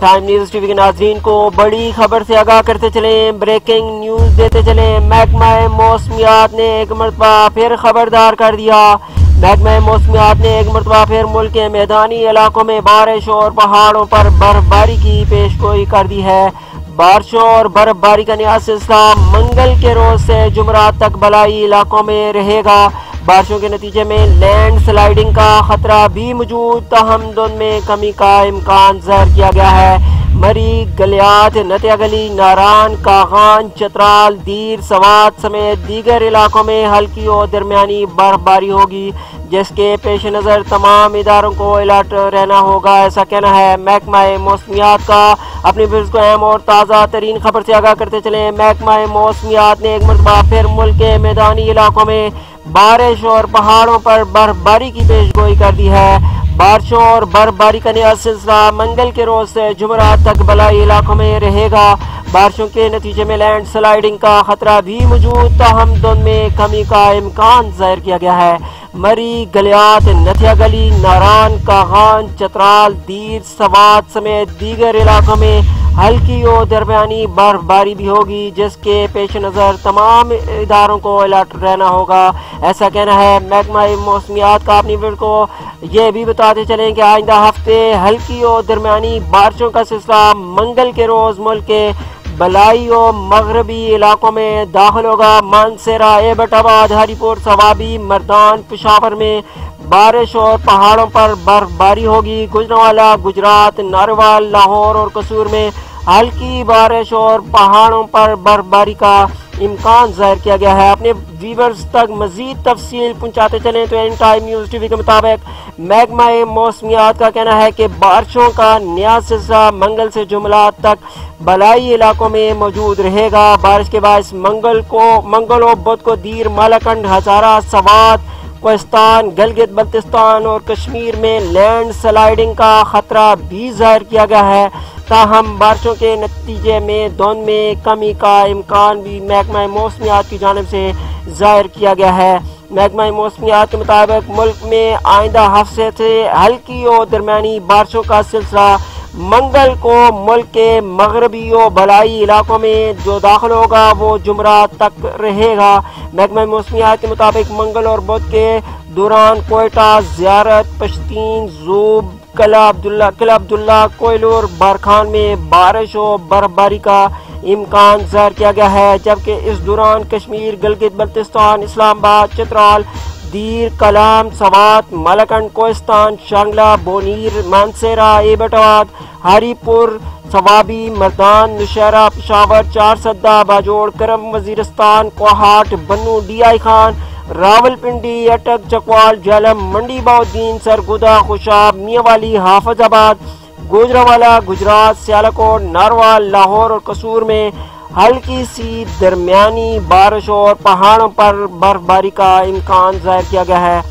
Time news TV के नाज़रीन को बड़ी खबर से आगाह करते चले, ब्रेकिंग न्यूज देते चले। महकमा मौसमियात ने एक मरतबा फिर खबरदार कर दिया। महकमा मौसमियात ने एक मरतबा फिर मुल्क के मैदानी इलाकों में बारिश और पहाड़ों पर बर्फबारी की पेशगोई कर दी है। बारिशों और बर्फबारी का नया सिलसिला मंगल के रोज से जुमरात तक बलाई इलाकों में रहेगा। बारिशों के नतीजे में लैंड स्लाइडिंग का खतरा भी मौजूद, तहम धुंध में कमी का इम्कान जाहिर किया गया है। मरी, गलियात, नतिया गली, नारान, कागान, चतराल, दीर, सवात समेत दीगर इलाकों में हल्की और दरमियानी बर्फबारी होगी, जिसके पेश नज़र तमाम इदारों को अलर्ट रहना होगा। ऐसा कहना है महकमा मौसमियात का। अपनी व्यूअर्स को अहम और ताज़ा तरीन खबर से आगाह करते चले। महकमा मौसमियात ने एक मरतबा फिर मुल्क के मैदानी इलाकों में बारिश और पहाड़ों पर बर्फबारी की पेशगोई कर दी है। बारिशों और बर्फबारी का नया सिलसिला मंगल के रोज से जुमरात तक बलाई इलाकों में रहेगा। बारिशों के नतीजे में लैंड स्लाइडिंग का खतरा भी मौजूद, तहम धुंध में कमी का इम्कान जाहिर किया गया है। मरी, गलियात, नथिया गली, नारान, कागान, चतराल, दीर, सवात समेत दीगर इलाकों में हल्की और दरमियानी बर्फबारी भी होगी, जिसके पेश नज़र तमाम इदारों को अलर्ट रहना होगा। ऐसा कहना है महकमा मौसमियात का। अपनी वीडियो को ये भी बताते चलें कि आइंदा हफ्ते हल्की और दरमियानी बारिशों का सिलसिला मंगल के रोज मुल्क के बलाई और मगरबी इलाकों में दाखिल होगा। मानसेरा, एबटाबाद, हरीपुर, सवाबी, मर्दान, पेशावर में बारिश और पहाड़ों पर बर्फबारी होगी। गुजरांवाला, गुजरात, नारवाल, लाहौर और कसूर में हल्की बारिश और पहाड़ों पर बर्फबारी का इम्कान जाहिर किया गया है। अपने व्यूअर्स तक मजीद तफसील पहुंचाते चलें तो इन टाइम न्यूज टीवी के मुताबिक महकमा मौसमियात का कहना है कि बारिशों का नया सिलसिला मंगल से जुमरात तक बलाई इलाकों में मौजूद रहेगा। बारिश के बाद मंगल और बुध को दीर, मालाकंड, हजारा, सवात, कोहिस्तान, गिलगित बल्तिस्तान और कश्मीर में लैंड स्लाइडिंग का खतरा भी जाहिर किया गया है। ताहम बारिशों के नतीजे में धुंध में कमी का इम्कान भी महकमा मौसमियात की जानिब से जाहिर किया गया है। महकमा मौसमियात के मुताबिक मुल्क में आइंदा हफ्ते से हल्की और दरमियानी बारिशों का सिलसिला मंगल को मुल्क के मगरबी और बलाई इलाकों में जो दाखिल होगा वो जुमरात तक रहेगा। महकमा मौसमियात के मुताबिक मंगल और बुध के दौरान कोयटा, ज़ियारत, पश्तीन, ज़ूब, किला अब्दुल्ला, कोयलूर, बारखान में बारिश और बर्फबारी का इम्कान जाहिर किया गया है, जबकि इस दौरान कश्मीर, गिलगित बल्तिस्तान, इस्लामाबाद, चित्राल, दीर, कलाम, सवात, मालाकंड, कोहिस्तान, शांगला, बोनीर, मानसेरा, एबटाबाद, हरीपुर, सवाबी, मर्दान, नौशहरा, पेशावर, चारसद्दा, बाजोड़, करम, वजीरिस्तान, कोहाट, बन्नू, DI खान, रावलपिंडी, अटक, चकवाल, झेलम, मंडी बाउद्दीन, सरगुदा, खुशाब, मियावाली, हाफिजाबाद, गुजरांवाला, गुजरात, सियालकोट, नारवाल, लाहौर और कसूर में हल्की सी दरमियानी बारिश और पहाड़ों पर बर्फबारी का इम्कान जाहिर किया गया है।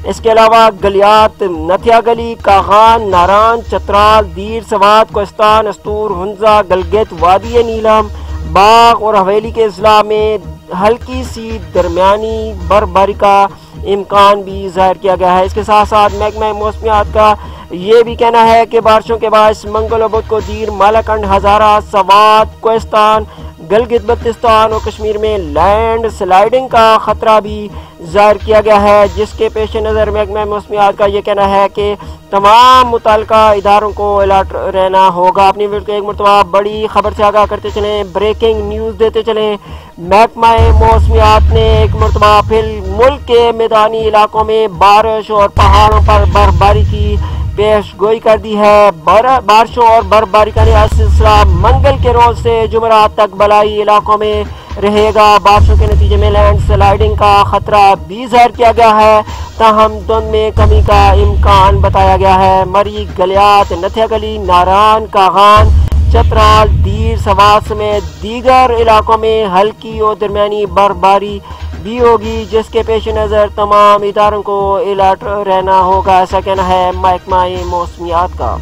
इसके अलावा गलियात, नथिया गली, कागान, नारान, चतराल, दीर, सवात, कोहिस्तान, अस्तूर, हुंजा, गलगित, वादी नीलम, बाग और हवेली के अजला में हल्की सी दरमियानी बर्फबारी का इम्कान भी जाहिर किया गया है। इसके साथ साथ महकमा मौसमियात का ये भी कहना है कि बारिशों के बाद मंगल और बुध को दीर, मालाकंड, हजारा, सवात, कोहिस्तान, गिलगित बल्तिस्तान और कश्मीर में लैंड स्लाइडिंग का खतरा भी जाहिर किया गया है, जिसके पेश नज़र महकमा मौसमियात का ये कहना है कि तमाम मुतल्लिका इदारों को अलर्ट रहना होगा। अपनी वीडियो को एक मरतबा बड़ी खबर से आगाह करते चलें, ब्रेकिंग न्यूज़ देते चलें। महकमा मौसमियात ने एक मरतबा फिर मुल्क के मैदानी इलाकों में बारिश और पहाड़ों पर बर्फबारी की पेशगोई कर दी है। बारिशों और बर्फबारी का नया सिलसिला मंगल के रोज से जुमरात तक बलाई इलाकों में रहेगा। बारिशों के नतीजे में लैंड स्लाइडिंग का खतरा भी जाहिर किया गया है, ताहम धुंध में कमी का इम्कान बताया गया है। मरी, गलियात, नथिया गली, नारान, कागान, चतराल, दीर, सवात समेत दीगर इलाकों में हल्की और दरमियानी बर्फबारी भी होगी, जिसके पेश नज़र तमाम इदारों को अलर्ट रहना होगा। ऐसा कहना है महकमा मौसमियात का।